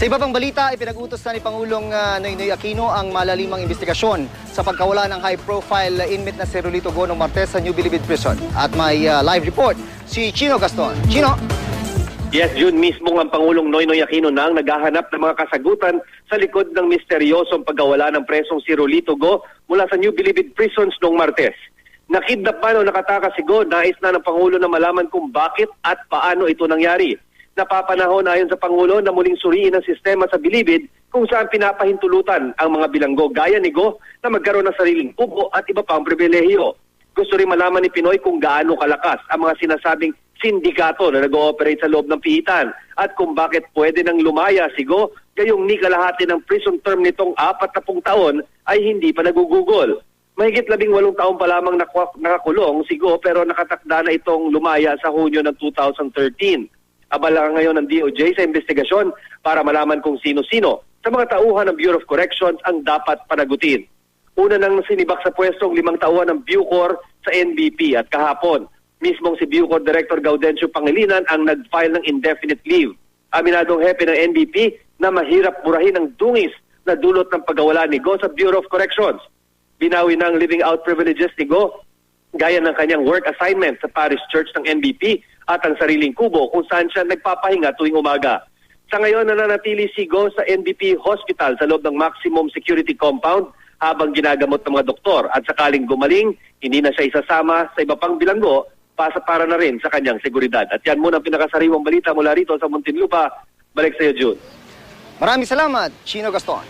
Sa iba pang balita, ipinag-utos na ni Pangulong Noynoy Aquino ang malalimang investigasyon sa pagkawala ng high-profile inmate na si Rolito Go noong Martes sa New Bilibid Prison. At may live report si Chino Gaston. Chino? Yes, June, mismo ang Pangulong Noynoy Aquino na ang naghahanap ng mga kasagutan sa likod ng misteryosong pagkawala ng presong si Rolito Go mula sa New Bilibid Prisons noong Martes. Nakidnap man o nakatakas si Go, nais na ng Pangulo na malaman kung bakit at paano ito nangyari. Napapanahon ayon sa Pangulo na muling suriin ang sistema sa Bilibid kung saan pinapahintulutan ang mga bilanggo gaya ni Go na magkaroon ng sariling kubo at iba pang pribilehiyo. Gusto rin malaman ni Pinoy kung gaano kalakas ang mga sinasabing sindikato na nag-ooperate sa loob ng pihitan at kung bakit pwede nang lumaya si Go gayong ni kalahati ng prison term nitong 40 taon ay hindi pa nagugugol. Mahigit 18 taon pa lamang nakakulong si Go pero nakatakda na itong lumaya sa Hunyo ng 2013. Abala ngayon ng DOJ sa investigasyon para malaman kung sino-sino sa mga tauhan ng Bureau of Corrections ang dapat panagutin. Una nang sinibak sa pwestong 5 tauhan ng Bucor sa NBP at kahapon, mismong si Bucor Director Gaudencio Pangilinan ang nag-file ng indefinite leave. Aminadong hepe ng NBP na mahirap burahin ang dungis na dulot ng pagkawala ni Go sa Bureau of Corrections. Binawi ng living out privileges ni Go gaya ng kanyang work assignment sa Parish Church ng NBP at ang sariling kubo kung saan siya nagpapahinga tuwing umaga. Sa ngayon, nananatili si Go sa NBP Hospital sa loob ng maximum security compound habang ginagamot ng mga doktor at sakaling gumaling, hindi na siya isasama sa iba pang bilanggo para na rin sa kanyang seguridad. At yan muna ang pinakasariwang balita mula rito sa Muntinlupa. Balik sa iyo, June. Maraming salamat, Chino Gaston.